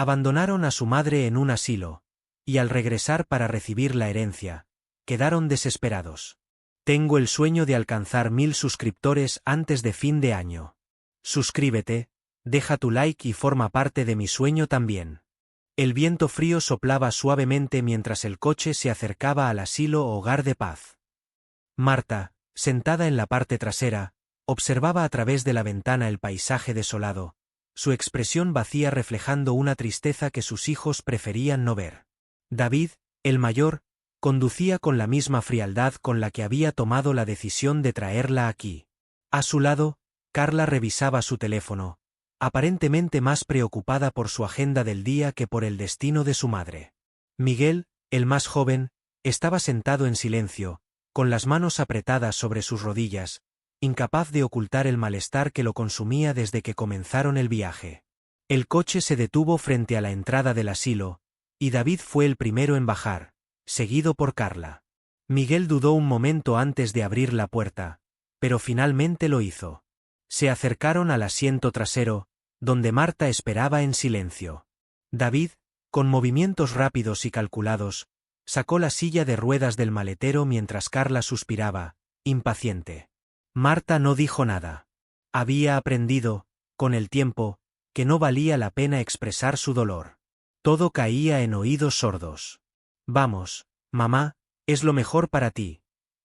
Abandonaron a su madre en un asilo, y al regresar para recibir la herencia, quedaron desesperados. Tengo el sueño de alcanzar 1000 suscriptores antes de fin de año. Suscríbete, deja tu like y forma parte de mi sueño también. El viento frío soplaba suavemente mientras el coche se acercaba al asilo Hogar de Paz. Marta, sentada en la parte trasera, observaba a través de la ventana el paisaje desolado, su expresión vacía reflejando una tristeza que sus hijos preferían no ver. David, el mayor, conducía con la misma frialdad con la que había tomado la decisión de traerla aquí. A su lado, Carla revisaba su teléfono, aparentemente más preocupada por su agenda del día que por el destino de su madre. Miguel, el más joven, estaba sentado en silencio, con las manos apretadas sobre sus rodillas, incapaz de ocultar el malestar que lo consumía desde que comenzaron el viaje. El coche se detuvo frente a la entrada del asilo, y David fue el primero en bajar, seguido por Carla. Miguel dudó un momento antes de abrir la puerta, pero finalmente lo hizo. Se acercaron al asiento trasero, donde Marta esperaba en silencio. David, con movimientos rápidos y calculados, sacó la silla de ruedas del maletero mientras Carla suspiraba, impaciente. Marta no dijo nada. Había aprendido, con el tiempo, que no valía la pena expresar su dolor. Todo caía en oídos sordos. Vamos, mamá, es lo mejor para ti,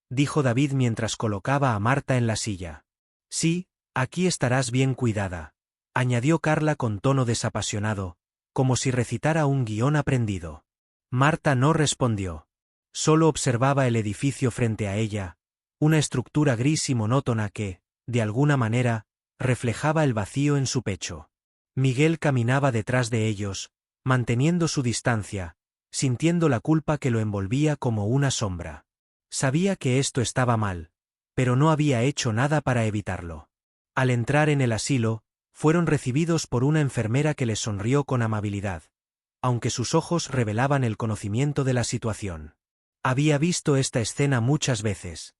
dijo David mientras colocaba a Marta en la silla. Sí, aquí estarás bien cuidada, añadió Carla con tono desapasionado, como si recitara un guión aprendido. Marta no respondió. Solo observaba el edificio frente a ella, una estructura gris y monótona que, de alguna manera, reflejaba el vacío en su pecho. Miguel caminaba detrás de ellos, manteniendo su distancia, sintiendo la culpa que lo envolvía como una sombra. Sabía que esto estaba mal, pero no había hecho nada para evitarlo. Al entrar en el asilo, fueron recibidos por una enfermera que les sonrió con amabilidad, aunque sus ojos revelaban el conocimiento de la situación. Había visto esta escena muchas veces.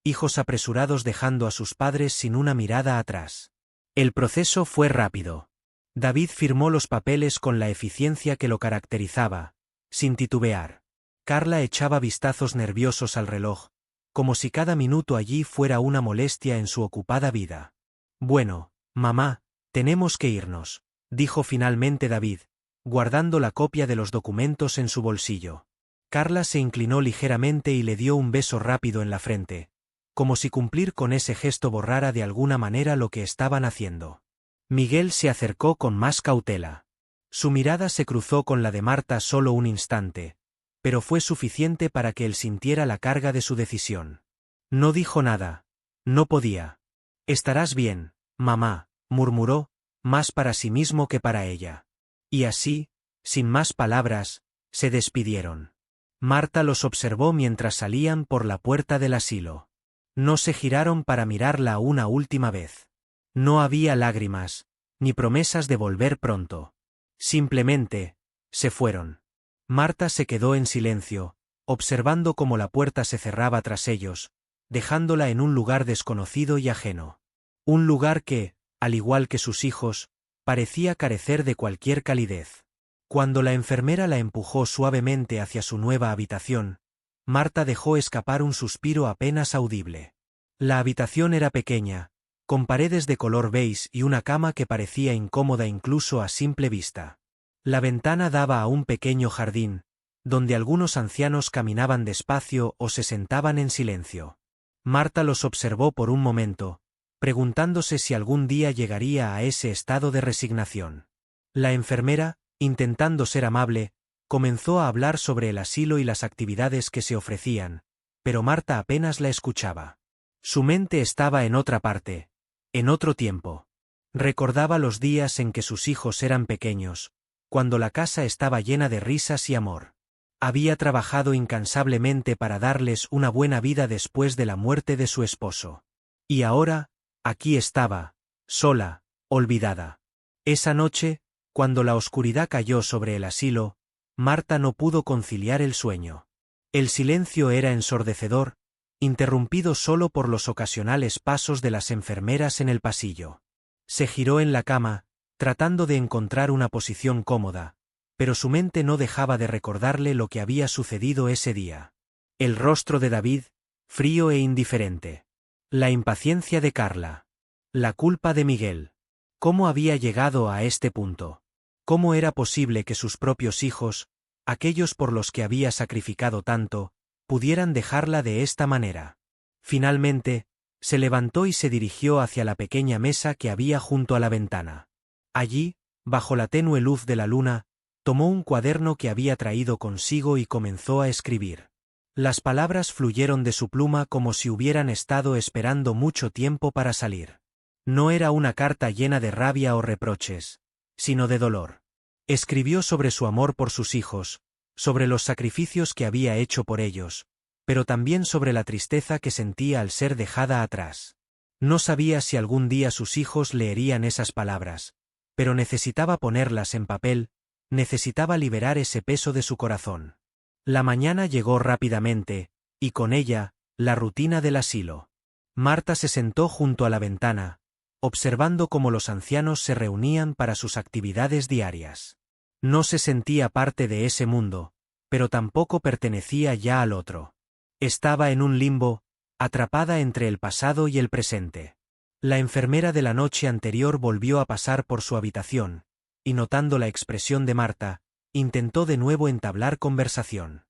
Hijos apresurados dejando a sus padres sin una mirada atrás. El proceso fue rápido. David firmó los papeles con la eficiencia que lo caracterizaba, sin titubear. Carla echaba vistazos nerviosos al reloj, como si cada minuto allí fuera una molestia en su ocupada vida. Bueno, mamá, tenemos que irnos, dijo finalmente David, guardando la copia de los documentos en su bolsillo. Carla se inclinó ligeramente y le dio un beso rápido en la frente, como si cumplir con ese gesto borrara de alguna manera lo que estaban haciendo. Miguel se acercó con más cautela. Su mirada se cruzó con la de Marta solo un instante, pero fue suficiente para que él sintiera la carga de su decisión. No dijo nada. No podía. Estarás bien, mamá, murmuró, más para sí mismo que para ella. Y así, sin más palabras, se despidieron. Marta los observó mientras salían por la puerta del asilo. No se giraron para mirarla una última vez. No había lágrimas, ni promesas de volver pronto. Simplemente, se fueron. Marta se quedó en silencio, observando cómo la puerta se cerraba tras ellos, dejándola en un lugar desconocido y ajeno. Un lugar que, al igual que sus hijos, parecía carecer de cualquier calidez. Cuando la enfermera la empujó suavemente hacia su nueva habitación, Marta dejó escapar un suspiro apenas audible. La habitación era pequeña, con paredes de color beige y una cama que parecía incómoda incluso a simple vista. La ventana daba a un pequeño jardín, donde algunos ancianos caminaban despacio o se sentaban en silencio. Marta los observó por un momento, preguntándose si algún día llegaría a ese estado de resignación. La enfermera, intentando ser amable, comenzó a hablar sobre el asilo y las actividades que se ofrecían, pero Marta apenas la escuchaba. Su mente estaba en otra parte, en otro tiempo. Recordaba los días en que sus hijos eran pequeños, cuando la casa estaba llena de risas y amor. Había trabajado incansablemente para darles una buena vida después de la muerte de su esposo. Y ahora, aquí estaba, sola, olvidada. Esa noche, cuando la oscuridad cayó sobre el asilo, Marta no pudo conciliar el sueño. El silencio era ensordecedor, interrumpido solo por los ocasionales pasos de las enfermeras en el pasillo. Se giró en la cama, tratando de encontrar una posición cómoda, pero su mente no dejaba de recordarle lo que había sucedido ese día. El rostro de David, frío e indiferente. La impaciencia de Carla. La culpa de Miguel. ¿Cómo había llegado a este punto? ¿Cómo era posible que sus propios hijos, aquellos por los que había sacrificado tanto, pudieran dejarla de esta manera? Finalmente, se levantó y se dirigió hacia la pequeña mesa que había junto a la ventana. Allí, bajo la tenue luz de la luna, tomó un cuaderno que había traído consigo y comenzó a escribir. Las palabras fluyeron de su pluma como si hubieran estado esperando mucho tiempo para salir. No era una carta llena de rabia o reproches, sino de dolor. Escribió sobre su amor por sus hijos, sobre los sacrificios que había hecho por ellos, pero también sobre la tristeza que sentía al ser dejada atrás. No sabía si algún día sus hijos leerían esas palabras, pero necesitaba ponerlas en papel, necesitaba liberar ese peso de su corazón. La mañana llegó rápidamente, y con ella, la rutina del asilo. Marta se sentó junto a la ventana, observando cómo los ancianos se reunían para sus actividades diarias. No se sentía parte de ese mundo, pero tampoco pertenecía ya al otro. Estaba en un limbo, atrapada entre el pasado y el presente. La enfermera de la noche anterior volvió a pasar por su habitación, y notando la expresión de Marta, intentó de nuevo entablar conversación.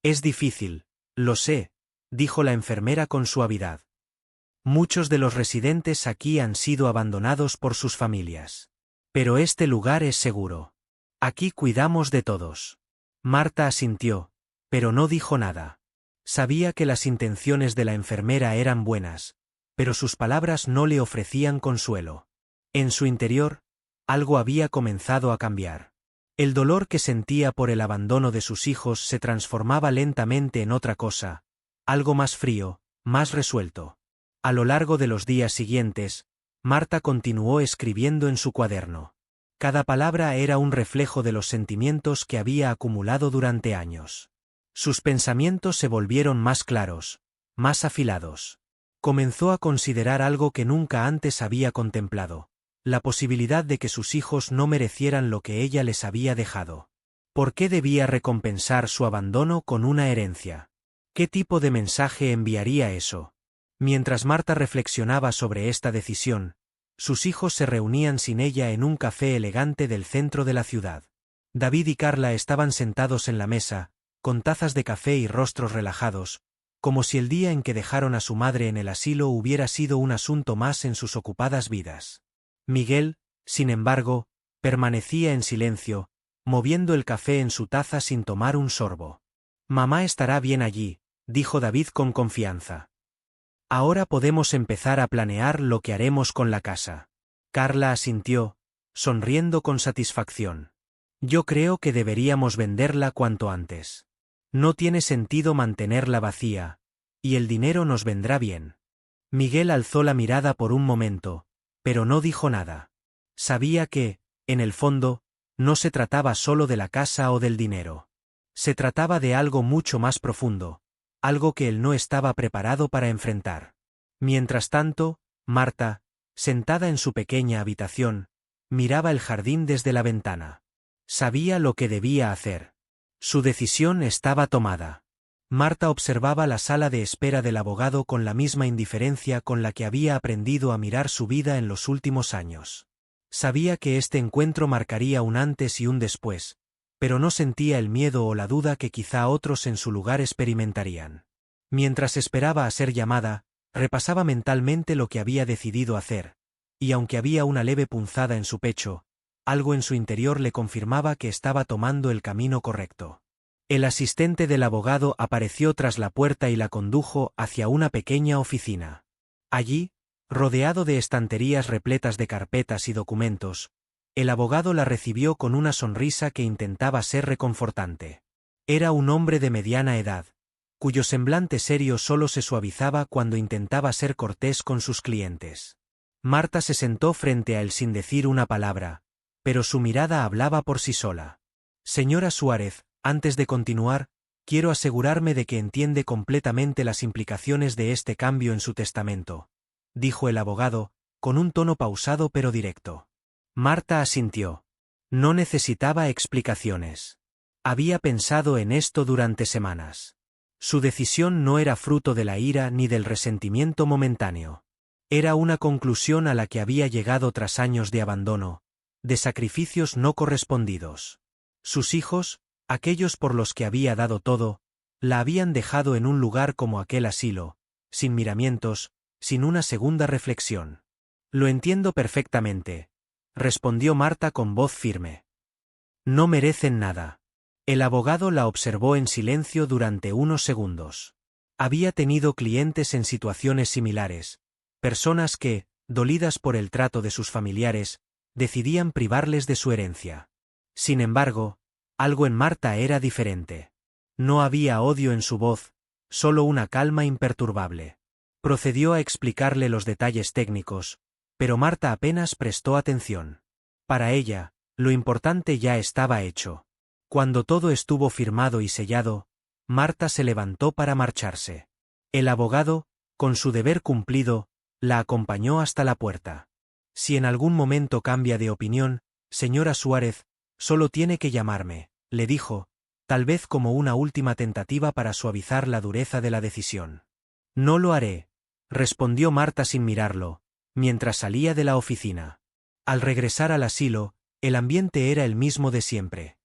«Es difícil, lo sé», dijo la enfermera con suavidad. «Muchos de los residentes aquí han sido abandonados por sus familias. Pero este lugar es seguro. Aquí cuidamos de todos». Marta asintió, pero no dijo nada. Sabía que las intenciones de la enfermera eran buenas, pero sus palabras no le ofrecían consuelo. En su interior, algo había comenzado a cambiar. El dolor que sentía por el abandono de sus hijos se transformaba lentamente en otra cosa, algo más frío, más resuelto. A lo largo de los días siguientes, Marta continuó escribiendo en su cuaderno. Cada palabra era un reflejo de los sentimientos que había acumulado durante años. Sus pensamientos se volvieron más claros, más afilados. Comenzó a considerar algo que nunca antes había contemplado: la posibilidad de que sus hijos no merecieran lo que ella les había dejado. ¿Por qué debía recompensar su abandono con una herencia? ¿Qué tipo de mensaje enviaría eso? Mientras Marta reflexionaba sobre esta decisión, sus hijos se reunían sin ella en un café elegante del centro de la ciudad. David y Carla estaban sentados en la mesa, con tazas de café y rostros relajados, como si el día en que dejaron a su madre en el asilo hubiera sido un asunto más en sus ocupadas vidas. Miguel, sin embargo, permanecía en silencio, moviendo el café en su taza sin tomar un sorbo. «Mamá estará bien allí», dijo David con confianza. «Ahora podemos empezar a planear lo que haremos con la casa». Carla asintió, sonriendo con satisfacción. «Yo creo que deberíamos venderla cuanto antes. No tiene sentido mantenerla vacía, y el dinero nos vendrá bien». Miguel alzó la mirada por un momento, pero no dijo nada. Sabía que, en el fondo, no se trataba solo de la casa o del dinero. Se trataba de algo mucho más profundo, algo que él no estaba preparado para enfrentar. Mientras tanto, Marta, sentada en su pequeña habitación, miraba el jardín desde la ventana. Sabía lo que debía hacer. Su decisión estaba tomada. Marta observaba la sala de espera del abogado con la misma indiferencia con la que había aprendido a mirar su vida en los últimos años. Sabía que este encuentro marcaría un antes y un después, pero no sentía el miedo o la duda que quizá otros en su lugar experimentarían. Mientras esperaba a ser llamada, repasaba mentalmente lo que había decidido hacer, y aunque había una leve punzada en su pecho, algo en su interior le confirmaba que estaba tomando el camino correcto. El asistente del abogado apareció tras la puerta y la condujo hacia una pequeña oficina. Allí, rodeado de estanterías repletas de carpetas y documentos, el abogado la recibió con una sonrisa que intentaba ser reconfortante. Era un hombre de mediana edad, cuyo semblante serio solo se suavizaba cuando intentaba ser cortés con sus clientes. Marta se sentó frente a él sin decir una palabra, pero su mirada hablaba por sí sola. «Señora Suárez, antes de continuar, quiero asegurarme de que entiende completamente las implicaciones de este cambio en su testamento», dijo el abogado, con un tono pausado pero directo. Marta asintió. No necesitaba explicaciones. Había pensado en esto durante semanas. Su decisión no era fruto de la ira ni del resentimiento momentáneo. Era una conclusión a la que había llegado tras años de abandono, de sacrificios no correspondidos. Sus hijos, aquellos por los que había dado todo, la habían dejado en un lugar como aquel asilo, sin miramientos, sin una segunda reflexión. Lo entiendo perfectamente, respondió Marta con voz firme. No merecen nada. El abogado la observó en silencio durante unos segundos. Había tenido clientes en situaciones similares, personas que, dolidas por el trato de sus familiares, decidían privarles de su herencia. Sin embargo, algo en Marta era diferente. No había odio en su voz, solo una calma imperturbable. Procedió a explicarle los detalles técnicos, pero Marta apenas prestó atención. Para ella, lo importante ya estaba hecho. Cuando todo estuvo firmado y sellado, Marta se levantó para marcharse. El abogado, con su deber cumplido, la acompañó hasta la puerta. Si en algún momento cambia de opinión, señora Suárez, solo tiene que llamarme, le dijo, tal vez como una última tentativa para suavizar la dureza de la decisión. No lo haré, respondió Marta sin mirarlo, mientras salía de la oficina. Al regresar al asilo, el ambiente era el mismo de siempre.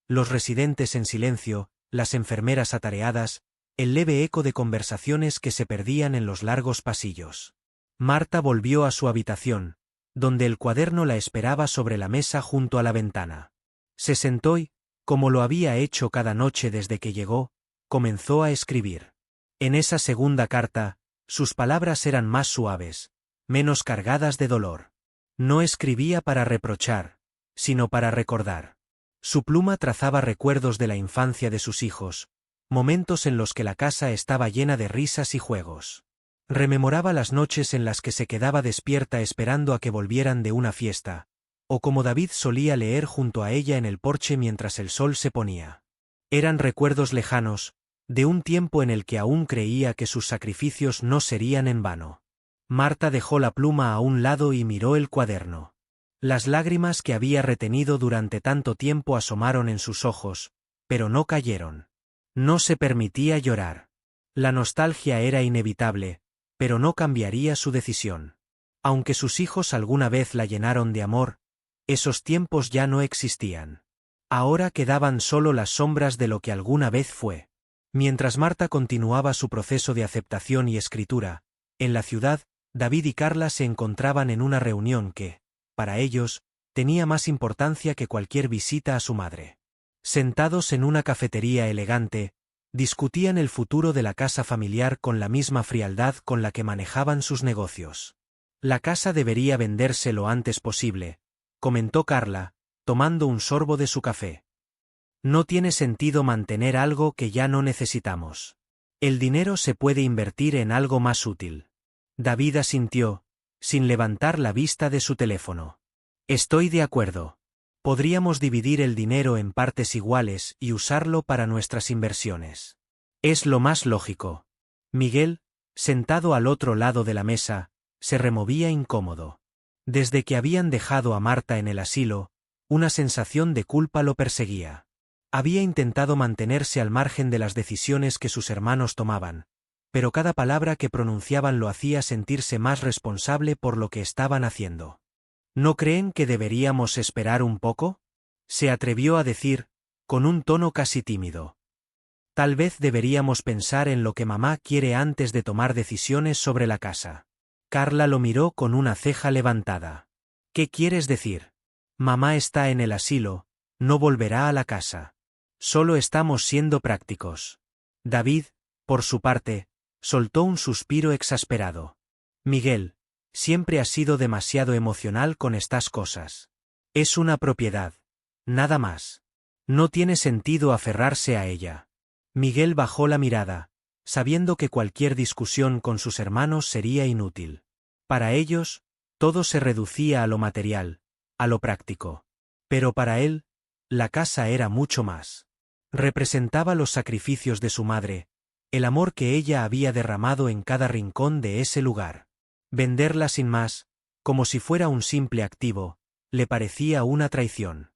Los residentes en silencio, las enfermeras atareadas, el leve eco de conversaciones que se perdían en los largos pasillos. Marta volvió a su habitación, donde el cuaderno la esperaba sobre la mesa junto a la ventana. Se sentó y, como lo había hecho cada noche desde que llegó, comenzó a escribir. En esa segunda carta, sus palabras eran más suaves, menos cargadas de dolor. No escribía para reprochar, sino para recordar. Su pluma trazaba recuerdos de la infancia de sus hijos, momentos en los que la casa estaba llena de risas y juegos. Rememoraba las noches en las que se quedaba despierta esperando a que volvieran de una fiesta, o como David solía leer junto a ella en el porche mientras el sol se ponía. Eran recuerdos lejanos, de un tiempo en el que aún creía que sus sacrificios no serían en vano. Marta dejó la pluma a un lado y miró el cuaderno. Las lágrimas que había retenido durante tanto tiempo asomaron en sus ojos, pero no cayeron. No se permitía llorar. La nostalgia era inevitable, pero no cambiaría su decisión. Aunque sus hijos alguna vez la llenaron de amor, esos tiempos ya no existían. Ahora quedaban solo las sombras de lo que alguna vez fue. Mientras Marta continuaba su proceso de aceptación y escritura, en la ciudad, David y Carla se encontraban en una reunión que, para ellos, tenía más importancia que cualquier visita a su madre. Sentados en una cafetería elegante, discutían el futuro de la casa familiar con la misma frialdad con la que manejaban sus negocios. La casa debería venderse lo antes posible, comentó Carla, tomando un sorbo de su café. No tiene sentido mantener algo que ya no necesitamos. El dinero se puede invertir en algo más útil. David asintió, sin levantar la vista de su teléfono. Estoy de acuerdo. Podríamos dividir el dinero en partes iguales y usarlo para nuestras inversiones. Es lo más lógico. Miguel, sentado al otro lado de la mesa, se removía incómodo. Desde que habían dejado a Marta en el asilo, una sensación de culpa lo perseguía. Había intentado mantenerse al margen de las decisiones que sus hermanos tomaban, pero cada palabra que pronunciaban lo hacía sentirse más responsable por lo que estaban haciendo. ¿No creen que deberíamos esperar un poco?, se atrevió a decir, con un tono casi tímido. Tal vez deberíamos pensar en lo que mamá quiere antes de tomar decisiones sobre la casa. Carla lo miró con una ceja levantada. ¿Qué quieres decir? Mamá está en el asilo, no volverá a la casa. Solo estamos siendo prácticos. David, por su parte, soltó un suspiro exasperado. Miguel, siempre has sido demasiado emocional con estas cosas. Es una propiedad. Nada más. No tiene sentido aferrarse a ella. Miguel bajó la mirada, sabiendo que cualquier discusión con sus hermanos sería inútil. Para ellos, todo se reducía a lo material, a lo práctico. Pero para él, la casa era mucho más. Representaba los sacrificios de su madre, el amor que ella había derramado en cada rincón de ese lugar. Venderla sin más, como si fuera un simple activo, le parecía una traición.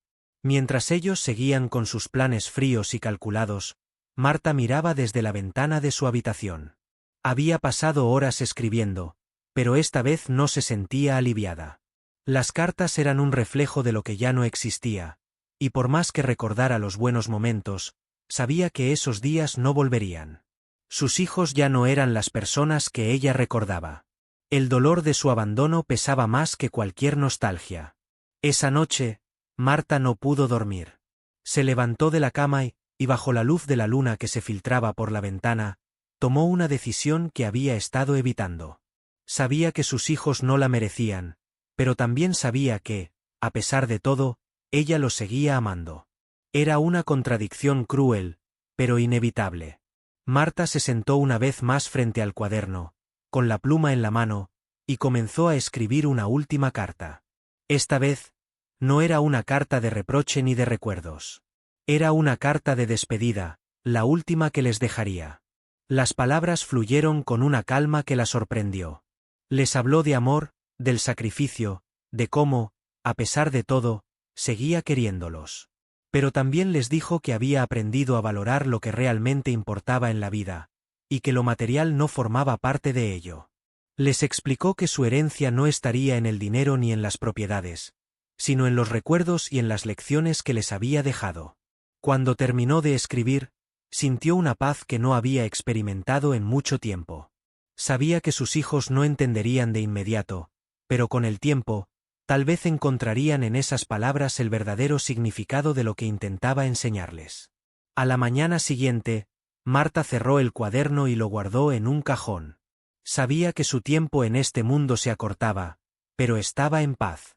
Mientras ellos seguían con sus planes fríos y calculados, Marta miraba desde la ventana de su habitación. Había pasado horas escribiendo, pero esta vez no se sentía aliviada. Las cartas eran un reflejo de lo que ya no existía, y por más que recordara los buenos momentos, sabía que esos días no volverían. Sus hijos ya no eran las personas que ella recordaba. El dolor de su abandono pesaba más que cualquier nostalgia. Esa noche, Marta no pudo dormir. Se levantó de la cama y bajo la luz de la luna que se filtraba por la ventana, tomó una decisión que había estado evitando. Sabía que sus hijos no la merecían, pero también sabía que, a pesar de todo, ella los seguía amando. Era una contradicción cruel, pero inevitable. Marta se sentó una vez más frente al cuaderno, con la pluma en la mano, y comenzó a escribir una última carta. Esta vez, no era una carta de reproche ni de recuerdos. Era una carta de despedida, la última que les dejaría. Las palabras fluyeron con una calma que la sorprendió. Les habló de amor, del sacrificio, de cómo, a pesar de todo, seguía queriéndolos. Pero también les dijo que había aprendido a valorar lo que realmente importaba en la vida, y que lo material no formaba parte de ello. Les explicó que su herencia no estaría en el dinero ni en las propiedades, sino en los recuerdos y en las lecciones que les había dejado. Cuando terminó de escribir, sintió una paz que no había experimentado en mucho tiempo. Sabía que sus hijos no entenderían de inmediato, pero con el tiempo, tal vez encontrarían en esas palabras el verdadero significado de lo que intentaba enseñarles. A la mañana siguiente, Marta cerró el cuaderno y lo guardó en un cajón. Sabía que su tiempo en este mundo se acortaba, pero estaba en paz.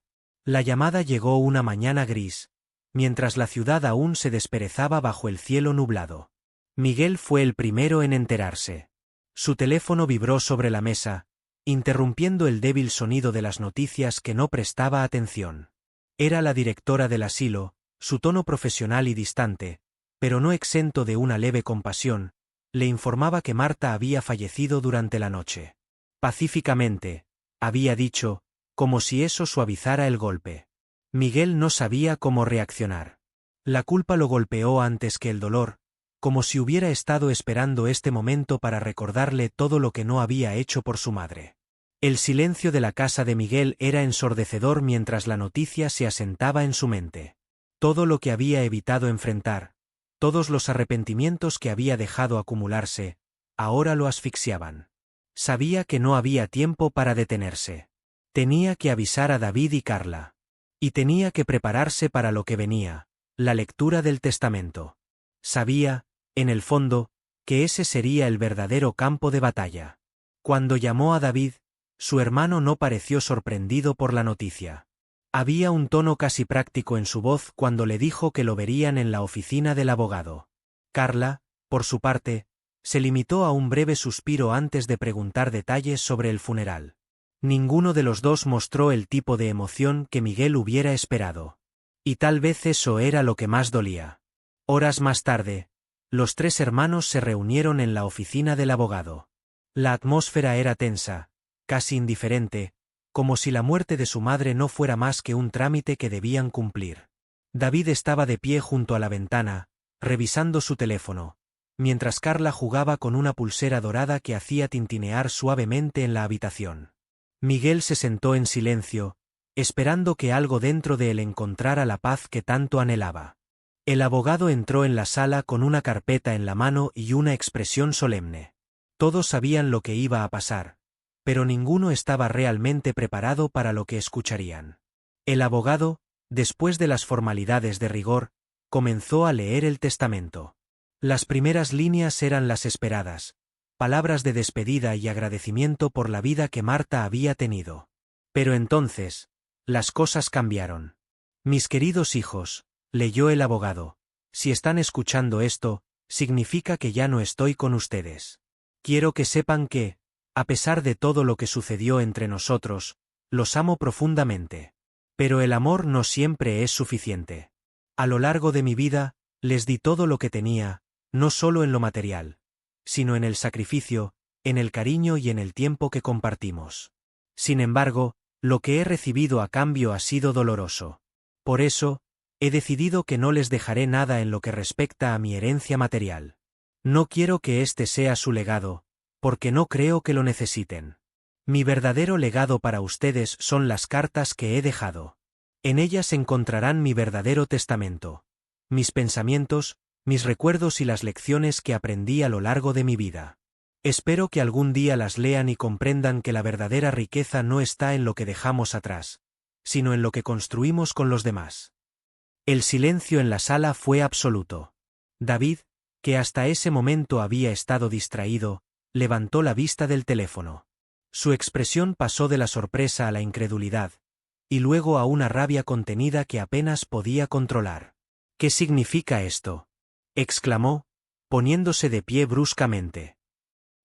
La llamada llegó una mañana gris, mientras la ciudad aún se desperezaba bajo el cielo nublado. Miguel fue el primero en enterarse. Su teléfono vibró sobre la mesa, interrumpiendo el débil sonido de las noticias que no prestaba atención. Era la directora del asilo, su tono profesional y distante, pero no exento de una leve compasión, le informaba que Marta había fallecido durante la noche. Pacíficamente, había dicho, como si eso suavizara el golpe. Miguel no sabía cómo reaccionar. La culpa lo golpeó antes que el dolor, como si hubiera estado esperando este momento para recordarle todo lo que no había hecho por su madre. El silencio de la casa de Miguel era ensordecedor mientras la noticia se asentaba en su mente. Todo lo que había evitado enfrentar, todos los arrepentimientos que había dejado acumularse, ahora lo asfixiaban. Sabía que no había tiempo para detenerse. Tenía que avisar a David y Carla. Y tenía que prepararse para lo que venía, la lectura del testamento. Sabía, en el fondo, que ese sería el verdadero campo de batalla. Cuando llamó a David, su hermano no pareció sorprendido por la noticia. Había un tono casi práctico en su voz cuando le dijo que lo verían en la oficina del abogado. Carla, por su parte, se limitó a un breve suspiro antes de preguntar detalles sobre el funeral. Ninguno de los dos mostró el tipo de emoción que Miguel hubiera esperado. Y tal vez eso era lo que más dolía. Horas más tarde, los tres hermanos se reunieron en la oficina del abogado. La atmósfera era tensa, casi indiferente, como si la muerte de su madre no fuera más que un trámite que debían cumplir. David estaba de pie junto a la ventana, revisando su teléfono, mientras Carla jugaba con una pulsera dorada que hacía tintinear suavemente en la habitación. Miguel se sentó en silencio, esperando que algo dentro de él encontrara la paz que tanto anhelaba. El abogado entró en la sala con una carpeta en la mano y una expresión solemne. Todos sabían lo que iba a pasar, pero ninguno estaba realmente preparado para lo que escucharían. El abogado, después de las formalidades de rigor, comenzó a leer el testamento. Las primeras líneas eran las esperadas, palabras de despedida y agradecimiento por la vida que Marta había tenido. Pero entonces, las cosas cambiaron. Mis queridos hijos, leyó el abogado, si están escuchando esto, significa que ya no estoy con ustedes. Quiero que sepan que, a pesar de todo lo que sucedió entre nosotros, los amo profundamente. Pero el amor no siempre es suficiente. A lo largo de mi vida, les di todo lo que tenía, no solo en lo material, sino en el sacrificio, en el cariño y en el tiempo que compartimos. Sin embargo, lo que he recibido a cambio ha sido doloroso. Por eso, He decidido que no les dejaré nada en lo que respecta a mi herencia material. No quiero que este sea su legado, porque no creo que lo necesiten. Mi verdadero legado para ustedes son las cartas que he dejado. En ellas encontrarán mi verdadero testamento, mis pensamientos, mis recuerdos y las lecciones que aprendí a lo largo de mi vida. Espero que algún día las lean y comprendan que la verdadera riqueza no está en lo que dejamos atrás, sino en lo que construimos con los demás. El silencio en la sala fue absoluto. David, que hasta ese momento había estado distraído, levantó la vista del teléfono. Su expresión pasó de la sorpresa a la incredulidad, y luego a una rabia contenida que apenas podía controlar. ¿Qué significa esto?, exclamó, poniéndose de pie bruscamente.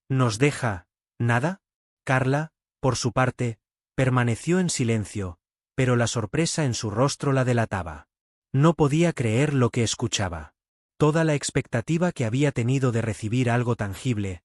¿Nos deja nada? Carla, por su parte, permaneció en silencio, pero la sorpresa en su rostro la delataba. No podía creer lo que escuchaba. Toda la expectativa que había tenido de recibir algo tangible,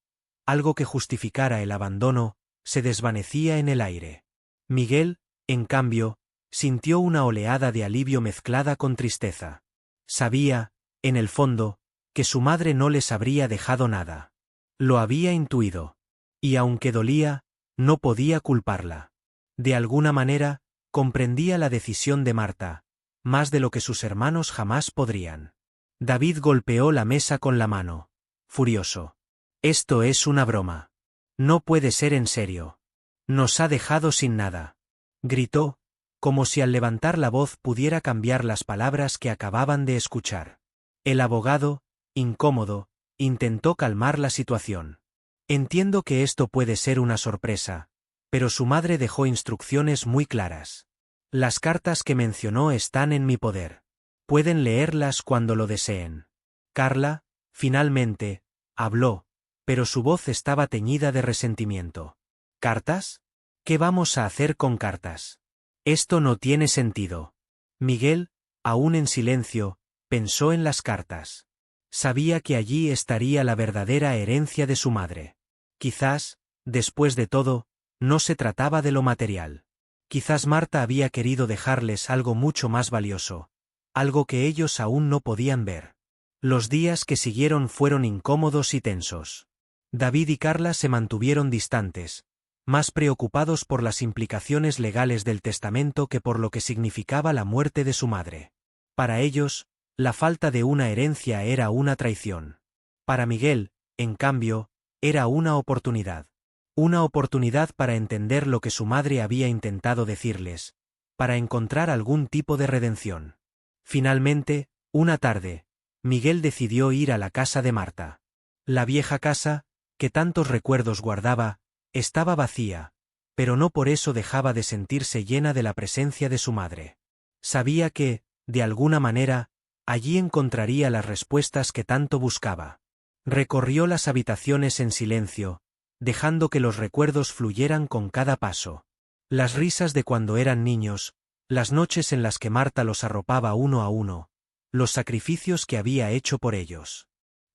algo que justificara el abandono, se desvanecía en el aire. Miguel, en cambio, sintió una oleada de alivio mezclada con tristeza. Sabía, en el fondo, que su madre no les habría dejado nada. Lo había intuido. Y aunque dolía, no podía culparla. De alguna manera, comprendía la decisión de Marta, más de lo que sus hermanos jamás podrían. David golpeó la mesa con la mano, furioso. Esto es una broma. No puede ser en serio. Nos ha dejado sin nada. Gritó, como si al levantar la voz pudiera cambiar las palabras que acababan de escuchar. El abogado, incómodo, intentó calmar la situación. Entiendo que esto puede ser una sorpresa, pero su madre dejó instrucciones muy claras. Las cartas que mencionó están en mi poder. Pueden leerlas cuando lo deseen. Carla, finalmente, habló, pero su voz estaba teñida de resentimiento. ¿Cartas? ¿Qué vamos a hacer con cartas? Esto no tiene sentido. Miguel, aún en silencio, pensó en las cartas. Sabía que allí estaría la verdadera herencia de su madre. Quizás, después de todo, no se trataba de lo material. Quizás Marta había querido dejarles algo mucho más valioso, algo que ellos aún no podían ver. Los días que siguieron fueron incómodos y tensos. David y Carla se mantuvieron distantes, más preocupados por las implicaciones legales del testamento que por lo que significaba la muerte de su madre. Para ellos, la falta de una herencia era una traición. Para Miguel, en cambio, era una oportunidad. Una oportunidad para entender lo que su madre había intentado decirles, para encontrar algún tipo de redención. Finalmente, una tarde, Miguel decidió ir a la casa de Marta. La vieja casa, que tantos recuerdos guardaba, estaba vacía, pero no por eso dejaba de sentirse llena de la presencia de su madre. Sabía que, de alguna manera, allí encontraría las respuestas que tanto buscaba. Recorrió las habitaciones en silencio, dejando que los recuerdos fluyeran con cada paso. Las risas de cuando eran niños, las noches en las que Marta los arropaba uno a uno, los sacrificios que había hecho por ellos.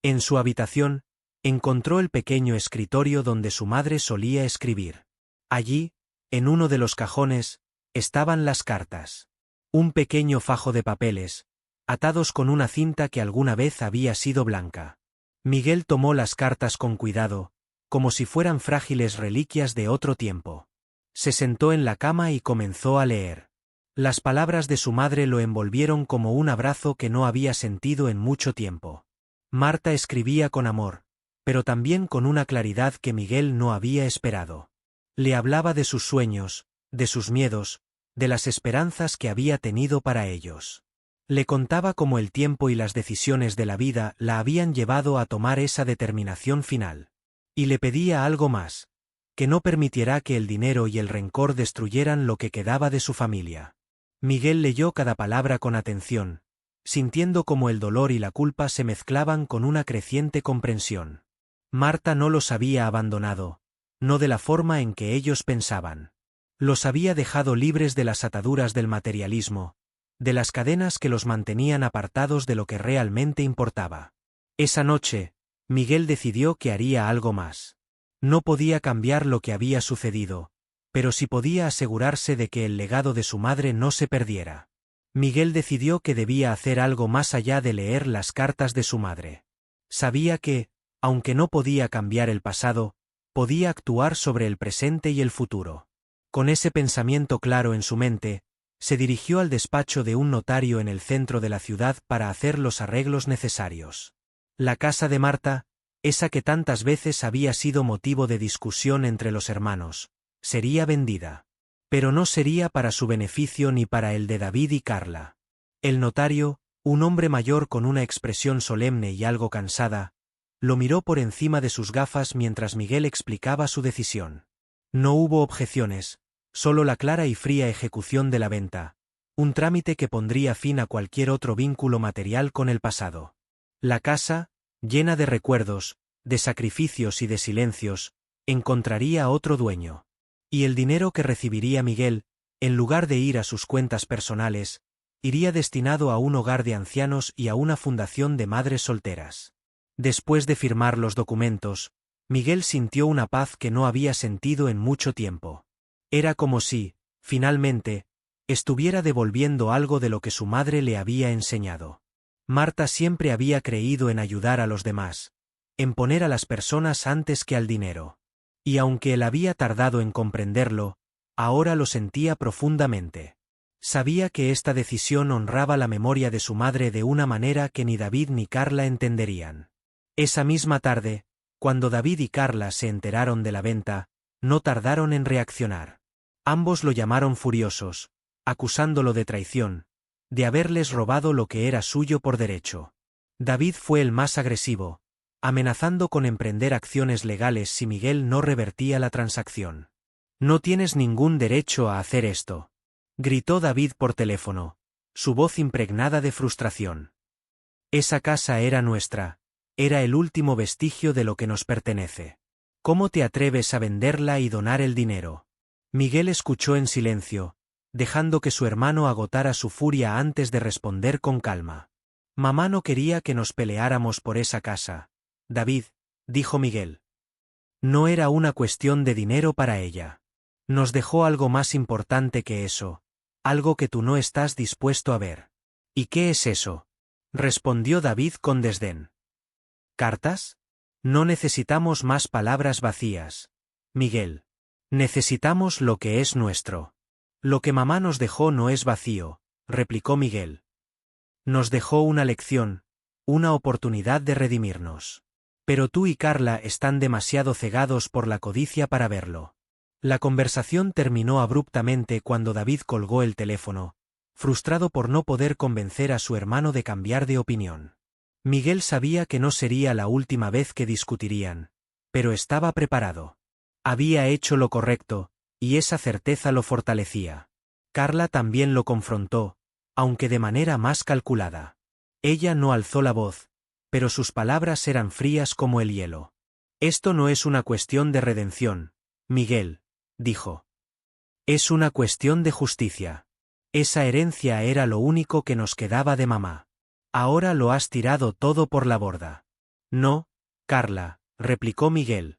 En su habitación, encontró el pequeño escritorio donde su madre solía escribir. Allí, en uno de los cajones, estaban las cartas. Un pequeño fajo de papeles, atados con una cinta que alguna vez había sido blanca. Miguel tomó las cartas con cuidado, como si fueran frágiles reliquias de otro tiempo. Se sentó en la cama y comenzó a leer. Las palabras de su madre lo envolvieron como un abrazo que no había sentido en mucho tiempo. Marta escribía con amor, pero también con una claridad que Miguel no había esperado. Le hablaba de sus sueños, de sus miedos, de las esperanzas que había tenido para ellos. Le contaba cómo el tiempo y las decisiones de la vida la habían llevado a tomar esa determinación final. Y le pedía algo más, que no permitiera que el dinero y el rencor destruyeran lo que quedaba de su familia. Miguel leyó cada palabra con atención, sintiendo cómo el dolor y la culpa se mezclaban con una creciente comprensión. Marta no los había abandonado, no de la forma en que ellos pensaban. Los había dejado libres de las ataduras del materialismo, de las cadenas que los mantenían apartados de lo que realmente importaba. Esa noche, Miguel decidió que haría algo más. No podía cambiar lo que había sucedido, pero sí podía asegurarse de que el legado de su madre no se perdiera. Miguel decidió que debía hacer algo más allá de leer las cartas de su madre. Sabía que, aunque no podía cambiar el pasado, podía actuar sobre el presente y el futuro. Con ese pensamiento claro en su mente, se dirigió al despacho de un notario en el centro de la ciudad para hacer los arreglos necesarios. La casa de Marta, esa que tantas veces había sido motivo de discusión entre los hermanos, sería vendida. Pero no sería para su beneficio ni para el de David y Carla. El notario, un hombre mayor con una expresión solemne y algo cansada, lo miró por encima de sus gafas mientras Miguel explicaba su decisión. No hubo objeciones, solo la clara y fría ejecución de la venta, un trámite que pondría fin a cualquier otro vínculo material con el pasado. La casa, llena de recuerdos, de sacrificios y de silencios, encontraría otro dueño. Y el dinero que recibiría Miguel, en lugar de ir a sus cuentas personales, iría destinado a un hogar de ancianos y a una fundación de madres solteras. Después de firmar los documentos, Miguel sintió una paz que no había sentido en mucho tiempo. Era como si, finalmente, estuviera devolviendo algo de lo que su madre le había enseñado. Marta siempre había creído en ayudar a los demás, en poner a las personas antes que al dinero. Y aunque él había tardado en comprenderlo, ahora lo sentía profundamente. Sabía que esta decisión honraba la memoria de su madre de una manera que ni David ni Carla entenderían. Esa misma tarde, cuando David y Carla se enteraron de la venta, no tardaron en reaccionar. Ambos lo llamaron furiosos, acusándolo de traición, de haberles robado lo que era suyo por derecho. David fue el más agresivo, amenazando con emprender acciones legales si Miguel no revertía la transacción. «No tienes ningún derecho a hacer esto», gritó David por teléfono, su voz impregnada de frustración. «Esa casa era nuestra, era el último vestigio de lo que nos pertenece. ¿Cómo te atreves a venderla y donar el dinero?» Miguel escuchó en silencio, dejando que su hermano agotara su furia antes de responder con calma. «Mamá no quería que nos peleáramos por esa casa, David», dijo Miguel. «No era una cuestión de dinero para ella. Nos dejó algo más importante que eso, algo que tú no estás dispuesto a ver». «¿Y qué es eso?», respondió David con desdén. «¿Cartas? No necesitamos más palabras vacías, Miguel. Necesitamos lo que es nuestro». «Lo que mamá nos dejó no es vacío», replicó Miguel. «Nos dejó una lección, una oportunidad de redimirnos. Pero tú y Carla están demasiado cegados por la codicia para verlo». La conversación terminó abruptamente cuando David colgó el teléfono, frustrado por no poder convencer a su hermano de cambiar de opinión. Miguel sabía que no sería la última vez que discutirían, pero estaba preparado. Había hecho lo correcto, y esa certeza lo fortalecía. Carla también lo confrontó, aunque de manera más calculada. Ella no alzó la voz, pero sus palabras eran frías como el hielo. «Esto no es una cuestión de redención, Miguel», dijo. «Es una cuestión de justicia. Esa herencia era lo único que nos quedaba de mamá. Ahora lo has tirado todo por la borda». «No, Carla», replicó Miguel.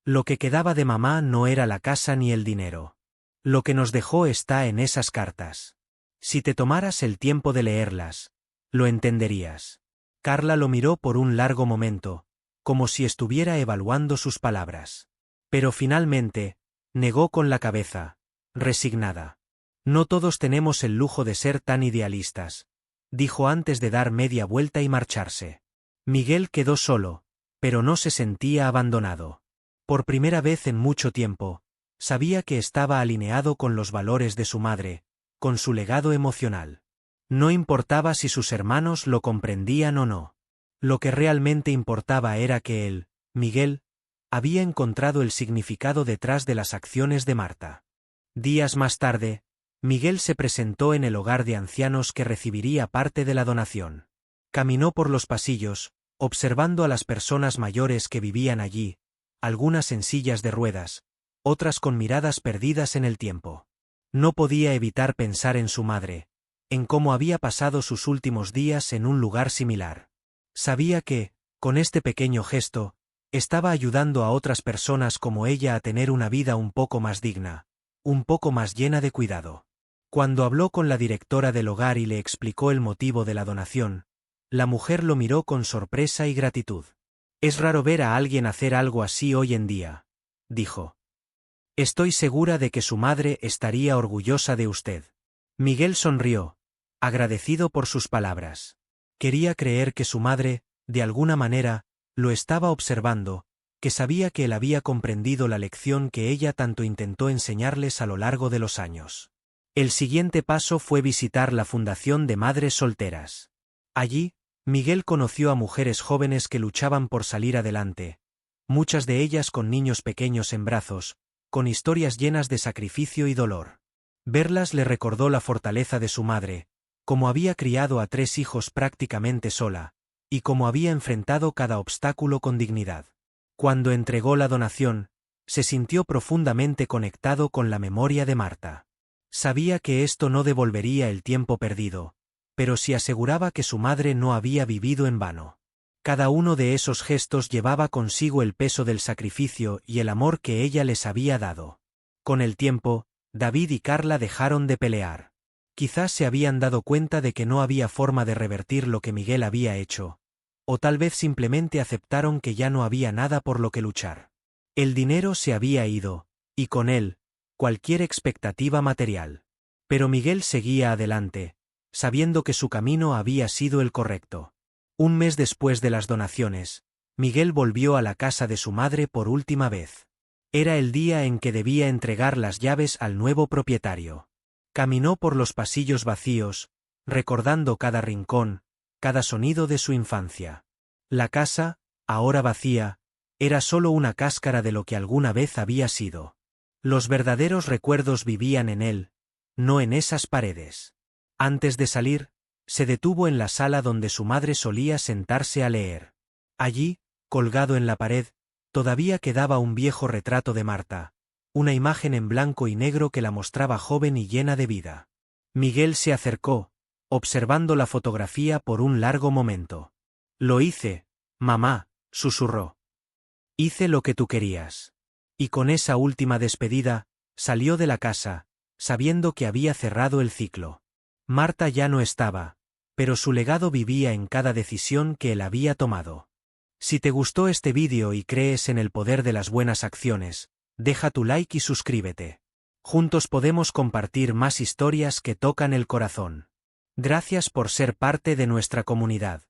«Lo que quedaba de mamá no era la casa ni el dinero. Lo que nos dejó está en esas cartas. Si te tomaras el tiempo de leerlas, lo entenderías». Carla lo miró por un largo momento, como si estuviera evaluando sus palabras. Pero finalmente, negó con la cabeza, resignada. «No todos tenemos el lujo de ser tan idealistas», dijo antes de dar media vuelta y marcharse. Miguel quedó solo, pero no se sentía abandonado. Por primera vez en mucho tiempo, sabía que estaba alineado con los valores de su madre, con su legado emocional. No importaba si sus hermanos lo comprendían o no. Lo que realmente importaba era que él, Miguel, había encontrado el significado detrás de las acciones de Marta. Días más tarde, Miguel se presentó en el hogar de ancianos que recibiría parte de la donación. Caminó por los pasillos, observando a las personas mayores que vivían allí, algunas en sillas de ruedas, otras con miradas perdidas en el tiempo. No podía evitar pensar en su madre, en cómo había pasado sus últimos días en un lugar similar. Sabía que, con este pequeño gesto, estaba ayudando a otras personas como ella a tener una vida un poco más digna, un poco más llena de cuidado. Cuando habló con la directora del hogar y le explicó el motivo de la donación, la mujer lo miró con sorpresa y gratitud. «Es raro ver a alguien hacer algo así hoy en día», dijo. «Estoy segura de que su madre estaría orgullosa de usted». Miguel sonrió, agradecido por sus palabras. Quería creer que su madre, de alguna manera, lo estaba observando, que sabía que él había comprendido la lección que ella tanto intentó enseñarles a lo largo de los años. El siguiente paso fue visitar la Fundación de Madres Solteras. Allí, Miguel conoció a mujeres jóvenes que luchaban por salir adelante, muchas de ellas con niños pequeños en brazos, con historias llenas de sacrificio y dolor. Verlas le recordó la fortaleza de su madre, cómo había criado a 3 hijos prácticamente sola, y cómo había enfrentado cada obstáculo con dignidad. Cuando entregó la donación, se sintió profundamente conectado con la memoria de Marta. Sabía que esto no devolvería el tiempo perdido, pero sí aseguraba que su madre no había vivido en vano. Cada uno de esos gestos llevaba consigo el peso del sacrificio y el amor que ella les había dado. Con el tiempo, David y Carla dejaron de pelear. Quizás se habían dado cuenta de que no había forma de revertir lo que Miguel había hecho, o tal vez simplemente aceptaron que ya no había nada por lo que luchar. El dinero se había ido, y con él, cualquier expectativa material. Pero Miguel seguía adelante, sabiendo que su camino había sido el correcto. Un mes después de las donaciones, Miguel volvió a la casa de su madre por última vez. Era el día en que debía entregar las llaves al nuevo propietario. Caminó por los pasillos vacíos, recordando cada rincón, cada sonido de su infancia. La casa, ahora vacía, era solo una cáscara de lo que alguna vez había sido. Los verdaderos recuerdos vivían en él, no en esas paredes. Antes de salir, se detuvo en la sala donde su madre solía sentarse a leer. Allí, colgado en la pared, todavía quedaba un viejo retrato de Marta, una imagen en blanco y negro que la mostraba joven y llena de vida. Miguel se acercó, observando la fotografía por un largo momento. «Lo hice, mamá», susurró. «Hice lo que tú querías». Y con esa última despedida, salió de la casa, sabiendo que había cerrado el ciclo. Marta ya no estaba, pero su legado vivía en cada decisión que él había tomado. Si te gustó este vídeo y crees en el poder de las buenas acciones, deja tu like y suscríbete. Juntos podemos compartir más historias que tocan el corazón. Gracias por ser parte de nuestra comunidad.